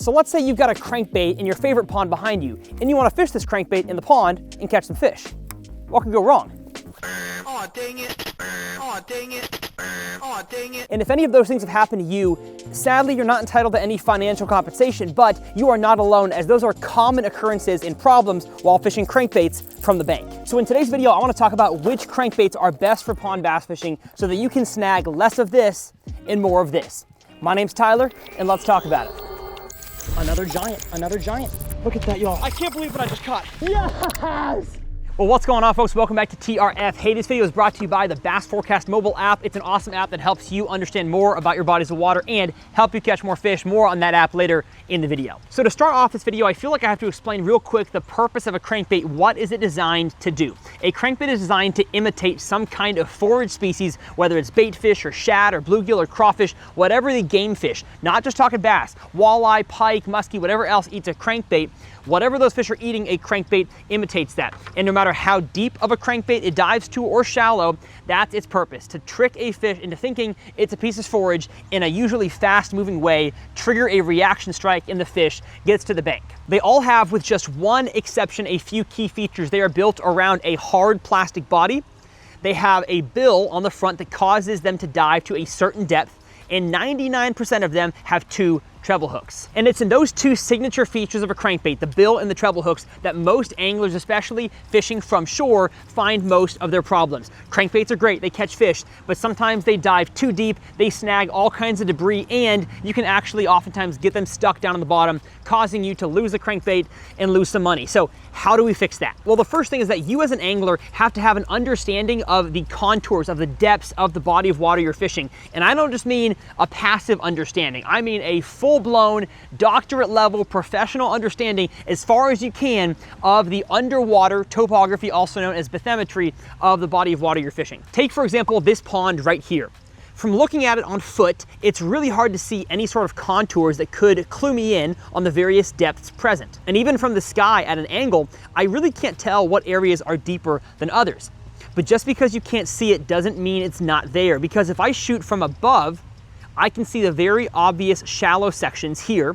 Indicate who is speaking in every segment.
Speaker 1: So let's say you've got a crankbait in your favorite pond behind you, and you want to fish this crankbait in the pond and catch some fish. What could go wrong?
Speaker 2: Aw, dang it. Aw, dang it. Aw, dang it.
Speaker 1: And if any of those things have happened to you, sadly you're not entitled to any financial compensation, but you are not alone, as those are common occurrences and problems while fishing crankbaits from the bank. So in today's video, I want to talk about which crankbaits are best for pond bass fishing so that you can snag less of this and more of this. My name's Tyler, and let's talk about it. Another giant, another giant. Look at that, y'all. I can't believe what I just caught. Yes! Well, what's going on, folks? Welcome back to TRF. Hey, this video is brought to you by the Bass Forecast mobile app. It's an awesome app that helps you understand more about your bodies of water and help you catch more fish. More on that app later in the video. So to start off this video, I feel like I have to explain real quick the purpose of a crankbait. What is it designed to do? A crankbait is designed to imitate some kind of forage species, whether it's bait fish or shad or bluegill or crawfish, whatever the game fish, not just talking bass, walleye, pike, muskie, whatever else eats a crankbait. Whatever those fish are eating, a crankbait imitates that. And no matter how deep of a crankbait it dives to or shallow, that's its purpose, to trick a fish into thinking it's a piece of forage in a usually fast-moving way, trigger a reaction strike, and the fish gets to the bank. They all have, with just one exception, a few key features. They are built around a hard plastic body. They have a bill on the front that causes them to dive to a certain depth, and 99% of them have two treble hooks. And it's in those two signature features of a crankbait, the bill and the treble hooks, that most anglers, especially fishing from shore, find most of their problems. Crankbaits are great, they catch fish, but sometimes they dive too deep, they snag all kinds of debris, and you can actually oftentimes get them stuck down on the bottom, causing you to lose the crankbait and lose some money. So how do we fix that? Well, the first thing is that you as an angler have to have an understanding of the contours, of the depths of the body of water you're fishing. And I don't just mean a passive understanding, I mean a full-blown, doctorate level, professional understanding as far as you can of the underwater topography, also known as bathymetry, of the body of water you're fishing. Take, for example, this pond right here. From looking at it on foot, it's really hard to see any sort of contours that could clue me in on the various depths present. And even from the sky at an angle, I really can't tell what areas are deeper than others. But just because you can't see it doesn't mean it's not there, because if I shoot from above, I can see the very obvious shallow sections here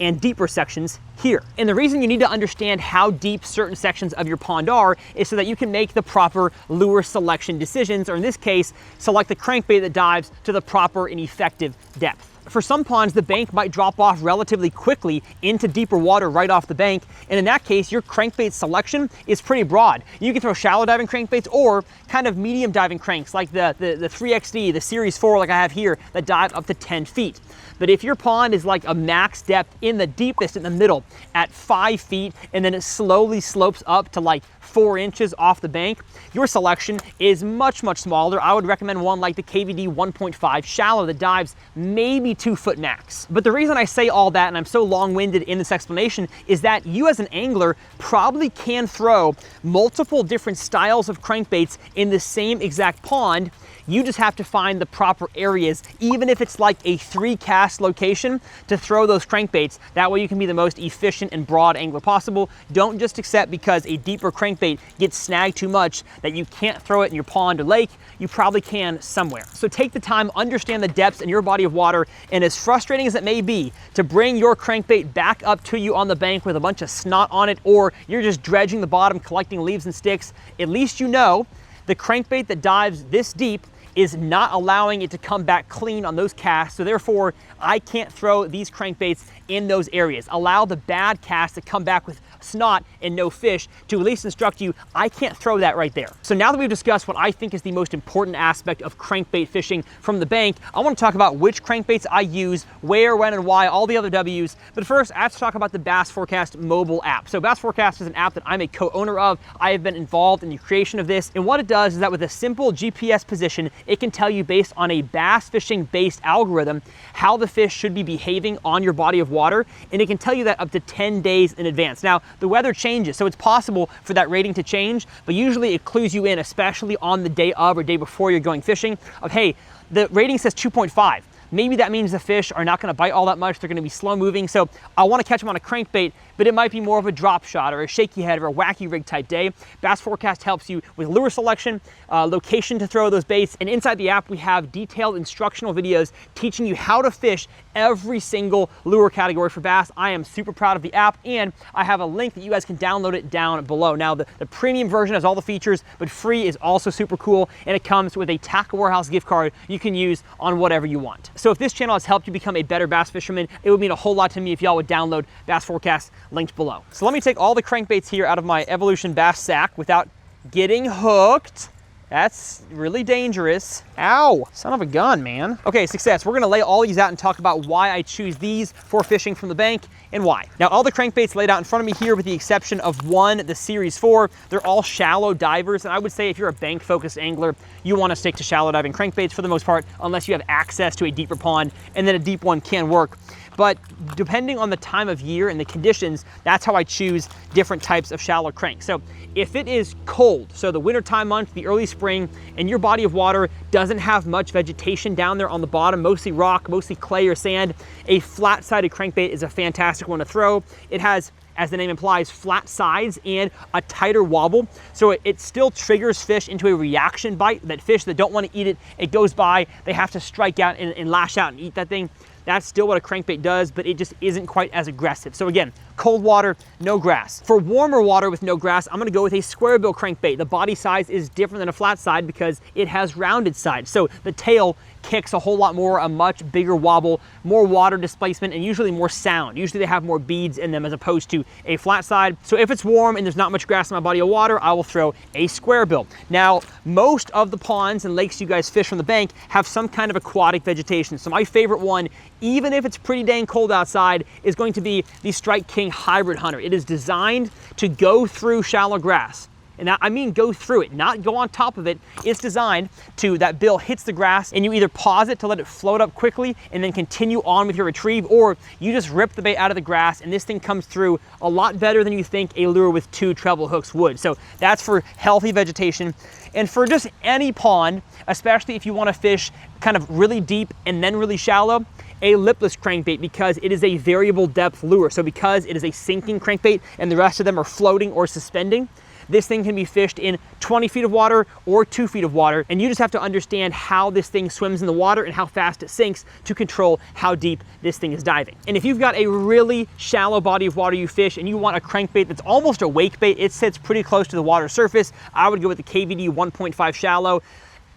Speaker 1: and deeper sections here. And the reason you need to understand how deep certain sections of your pond are is so that you can make the proper lure selection decisions, or in this case, select the crankbait that dives to the proper and effective depth. For some ponds, the bank might drop off relatively quickly into deeper water right off the bank, and in that case, your crankbait selection is pretty broad. You can throw shallow diving crankbaits or kind of medium diving cranks like the 3XD, the Series 4 like I have here, that dive up to 10 feet. But if your pond is like a max depth in the deepest in the middle at 5 feet, and then it slowly slopes up to like 4 inches off the bank, your selection is much, much smaller. I would recommend one like the KVD 1.5 shallow that dives maybe 2 foot max. But the reason I say all that, and I'm so long-winded in this explanation, is that you as an angler probably can throw multiple different styles of crankbaits in the same exact pond. You just have to find the proper areas, even if it's like a 3-cast location, to throw those crankbaits. That way you can be the most efficient and broad angler possible. Don't just accept because a deeper crankbait gets snagged too much that you can't throw it in your pond or lake. You probably can somewhere. So take the time, understand the depths in your body of water, and as frustrating as it may be to bring your crankbait back up to you on the bank with a bunch of snot on it, or you're just dredging the bottom collecting leaves and sticks, at least you know the crankbait that dives this deep is not allowing it to come back clean on those casts, so therefore I can't throw these crankbaits in those areas. Allow the bad cast to come back with snot and no fish to at least instruct you, I can't throw that right there. So now that we've discussed what I think is the most important aspect of crankbait fishing from the bank, I want to talk about which crankbaits I use, where, when, and why, all the other W's. But first, I have to talk about the Bass Forecast mobile app. So Bass Forecast is an app that I'm a co-owner of. I have been involved in the creation of this, and what it does is that with a simple GPS position, it can tell you based on a bass fishing based algorithm how the fish should be behaving on your body of water, and it can tell you that up to 10 days in advance. Now, the weather changes, so it's possible for that rating to change, but usually it clues you in, especially on the day of or day before you're going fishing, of hey, the rating says 2.5. maybe that means the fish are not gonna bite all that much. They're gonna be slow moving. So I wanna catch them on a crankbait, but it might be more of a drop shot or a shaky head or a wacky rig type day. Bass Forecast helps you with lure selection, location to throw those baits, and inside the app we have detailed instructional videos teaching you how to fish every single lure category for bass. I am super proud of the app, and I have a link that you guys can download it down below. Now the premium version has all the features, but free is also super cool, and it comes with a Tackle Warehouse gift card you can use on whatever you want. So if this channel has helped you become a better bass fisherman, it would mean a whole lot to me if y'all would download Bass Forecast, linked below. So let me take all the crankbaits here out of my Evolution bass sack without getting hooked. That's really dangerous. Ow, son of a gun, man. Okay, success. We're gonna lay all these out and talk about why I choose these for fishing from the bank and why. Now, all the crankbaits laid out in front of me here with the exception of one, the Series 4, they're all shallow divers. And I would say if you're a bank-focused angler, you wanna stick to shallow diving crankbaits for the most part, unless you have access to a deeper pond, and then a deep one can work. But depending on the time of year and the conditions, that's how I choose different types of shallow cranks. So if it is cold, so the wintertime months, the early spring, and your body of water doesn't have much vegetation down there on the bottom, mostly rock, mostly clay or sand, a flat-sided crankbait is a fantastic one to throw. It has, as the name implies, flat sides and a tighter wobble. So it still triggers fish into a reaction bite. That fish that don't want to eat it, it goes by, they have to strike out and lash out and eat that thing. That's still what a crankbait does, but it just isn't quite as aggressive. So again, cold water, no grass. For warmer water with no grass, I'm gonna go with a square bill crankbait. The body size is different than a flat side because it has rounded sides. So the tail kicks a whole lot more, a much bigger wobble, more water displacement, and usually more sound. Usually they have more beads in them as opposed to a flat side. So if it's warm and there's not much grass in my body of water, I will throw a square bill. Now, most of the ponds and lakes you guys fish from the bank have some kind of aquatic vegetation. So my favorite one, even if it's pretty dang cold outside, is going to be the Strike King Hybrid Hunter. It is designed to go through shallow grass. And I mean go through it, not go on top of it. It's designed to, that bill hits the grass and you either pause it to let it float up quickly and then continue on with your retrieve, or you just rip the bait out of the grass and this thing comes through a lot better than you think a lure with 2 treble hooks would. So that's for healthy vegetation. And for just any pond, especially if you want to fish kind of really deep and then really shallow, a lipless crankbait, because it is a variable depth lure. So because it is a sinking crankbait and the rest of them are floating or suspending, this thing can be fished in 20 feet of water or 2 feet of water, and you just have to understand how this thing swims in the water and how fast it sinks to control how deep this thing is diving. And if you've got a really shallow body of water you fish and you want a crankbait that's almost a wake bait, it sits pretty close to the water surface, I would go with the KVD 1.5 shallow.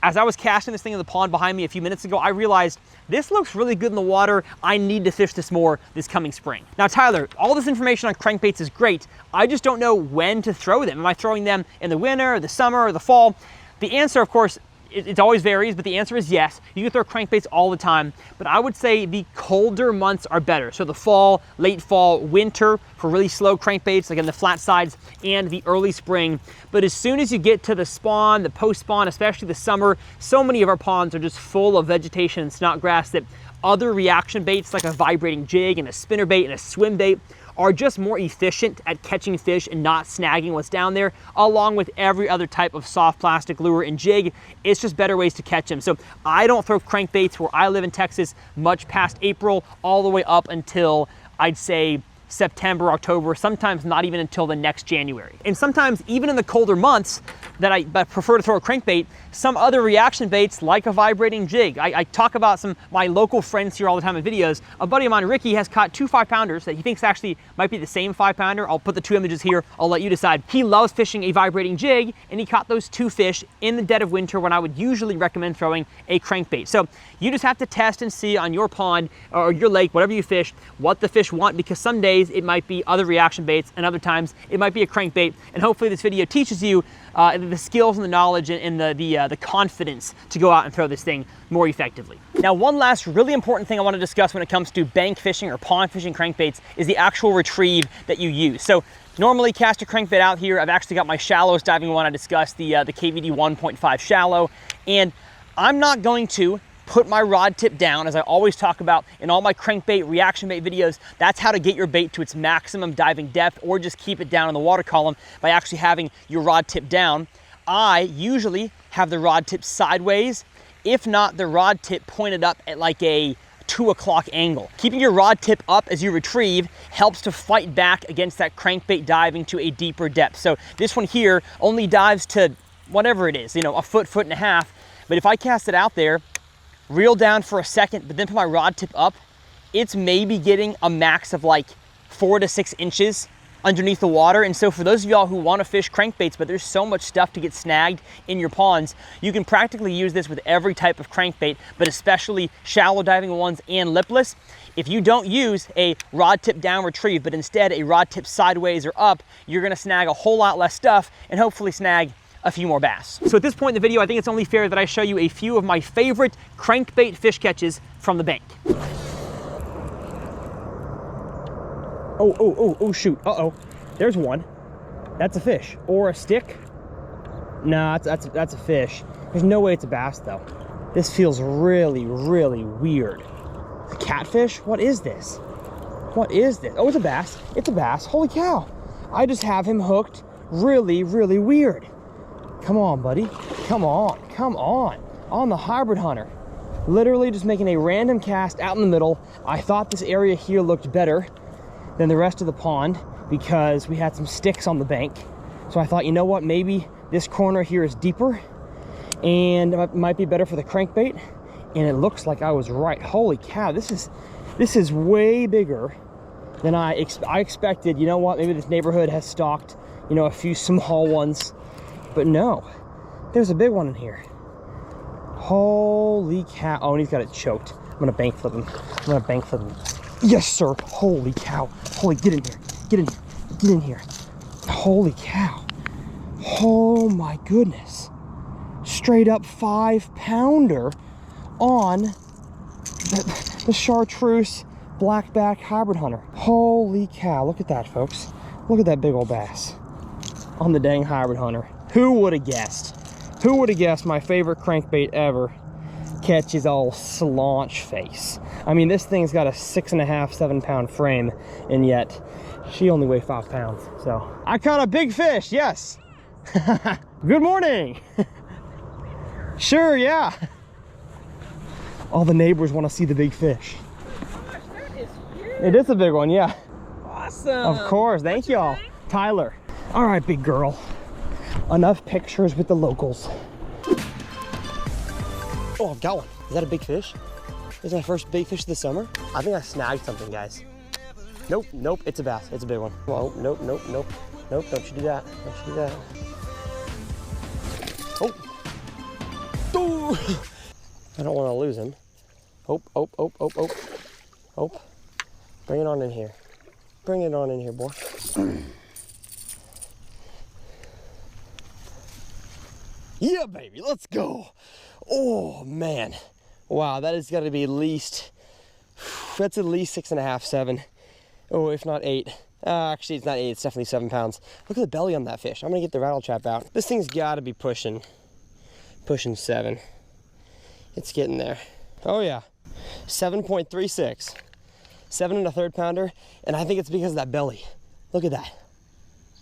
Speaker 1: As I was casting this thing in the pond behind me a few minutes ago, I realized this looks really good in the water. I need to fish this more this coming spring. Now, Tyler, all this information on crankbaits is great. I just don't know when to throw them. Am I throwing them in the winter, the summer, or the fall? The answer, of course, it always varies, but the answer is yes. You can throw crankbaits all the time, but I would say the colder months are better. So the fall, late fall, winter for really slow crankbaits, like in the flat sides, and the early spring. But as soon as you get to the spawn, the post-spawn, especially the summer, so many of our ponds are just full of vegetation and snot grass that other reaction baits like a vibrating jig and a spinner bait and a swim bait are just more efficient at catching fish and not snagging what's down there, along with every other type of soft plastic lure and jig. It's just better ways to catch them. So I don't throw crankbaits where I live in Texas much past April, all the way up until, I'd say, September, October, sometimes not even until the next January. And sometimes even in the colder months that I prefer to throw a crankbait, some other reaction baits like a vibrating jig. I talk about some my local friends here all the time in videos. A buddy of mine, Ricky, has caught 2 5-pounders that he thinks actually might be the same 5-pounder. I'll put the 2 images here. I'll let you decide. He loves fishing a vibrating jig, and he caught those 2 fish in the dead of winter when I would usually recommend throwing a crankbait. So you just have to test and see on your pond or your lake, whatever you fish, what the fish want, because some days it might be other reaction baits and other times it might be a crankbait. And hopefully this video teaches you the skills and the knowledge and the confidence to go out and throw this thing more effectively. Now, one last really important thing I want to discuss when it comes to bank fishing or pond fishing crankbaits is the actual retrieve that you use. So normally cast a crankbait out here. I've actually got my shallowest diving one I discussed, the KVD 1.5 shallow, and I'm not going to put my rod tip down, as I always talk about in all my crankbait reaction bait videos. That's how to get your bait to its maximum diving depth, or just keep it down in the water column by actually having your rod tip down. I usually have the rod tip sideways, if not the rod tip pointed up at like a 2 o'clock angle. Keeping your rod tip up as you retrieve helps to fight back against that crankbait diving to a deeper depth. So this one here only dives to whatever it is, you know, a foot, foot and a half. But if I cast it out there, reel down for a second, but then put my rod tip up, it's maybe getting a max of like 4 to 6 inches underneath the water. And so for those of y'all who want to fish crankbaits, but there's so much stuff to get snagged in your ponds, you can practically use this with every type of crankbait, but especially shallow diving ones and lipless. If you don't use a rod tip down retrieve, but instead a rod tip sideways or up, you're gonna snag a whole lot less stuff and hopefully snag a few more bass. So at this point in the video, I think it's only fair that I show you a few of my favorite crankbait fish catches from the bank. Oh, shoot. Uh-oh. There's one. That's a fish. Or a stick. Nah, that's a fish. There's no way it's a bass, though. This feels really, really weird. A catfish? What is this? What is this? Oh, it's a bass. It's a bass. Holy cow. I just have him hooked really, really weird. Come on, buddy. Come on. Come on. On the hybrid hunter. Literally just making a random cast out in the middle. I thought this area here looked better than the rest of the pond because we had some sticks on the bank. So I thought, you know what, maybe this corner here is deeper and it might be better for the crankbait. And it looks like I was right. Holy cow, this is way bigger than I expected. You know what, maybe this neighborhood has stocked, you know, a few small ones, but no, there's a big one in here. Holy cow. Oh, and he's got it choked. I'm gonna bank flip him. I'm gonna bank flip him. Yes, sir. Holy cow. Holy, get in here. Get in here. Get in here. Holy cow. Oh my goodness. Straight up 5-pounder on the chartreuse blackback hybrid hunter. Holy cow. Look at that, folks. Look at that big old bass on the dang hybrid hunter. Who would have guessed? Who would have guessed my favorite crankbait ever catches all slaunch face? I mean, this thing's got a 6.5, 7-pound frame, and yet she only weighs 5 pounds. So I caught a big fish, yes. Good morning. Sure, yeah. All the neighbors want to see the big fish.
Speaker 3: Gosh, that is huge.
Speaker 1: It is a big one, yeah.
Speaker 3: Awesome.
Speaker 1: Of course, thank y'all. Tyler. All right, big girl. Enough pictures with the locals. Oh, I've got one. Is that a big fish? Is that my first big fish of the summer? I think I snagged something, guys. Nope, nope, it's a bass. It's a big one. Oh, nope, nope, nope. Nope, don't you do that. Don't you do that. Oh. Ooh. I don't want to lose him. Oh. Bring it on in here. Bring it on in here, boy. Yeah, baby, let's go. Oh, man. Wow, that has got to be at least, that's at least 6.5, 7. Oh, if not 8. Actually, it's not 8, it's definitely 7 pounds. Look at the belly on that fish. I'm gonna get the rattle trap out. This thing's gotta be pushing 7. It's getting there. Oh yeah, 7.36. 7 1/3 pounder, and I think it's because of that belly. Look at that.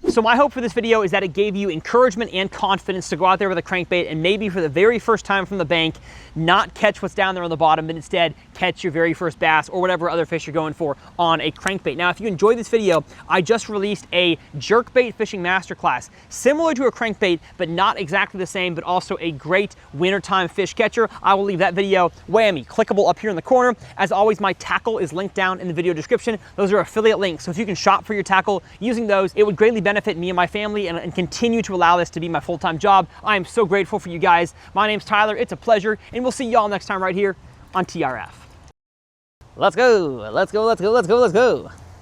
Speaker 1: So my hope for this video is that it gave you encouragement and confidence to go out there with a crankbait and maybe for the very first time from the bank, not catch what's down there on the bottom, but instead catch your very first bass or whatever other fish you're going for on a crankbait. Now, if you enjoyed this video, I just released a jerkbait fishing masterclass, similar to a crankbait, but not exactly the same, but also a great wintertime fish catcher. I will leave that video whammy, clickable up here in the corner. As always, my tackle is linked down in the video description. Those are affiliate links, so if you can shop for your tackle using those, it would greatly benefit me and my family and continue to allow this to be my full-time job. I am so grateful for you guys. My name's Tyler, it's a pleasure, and we'll see y'all next time right here on TRF. Let's go, let's go, let's go, let's go, let's go.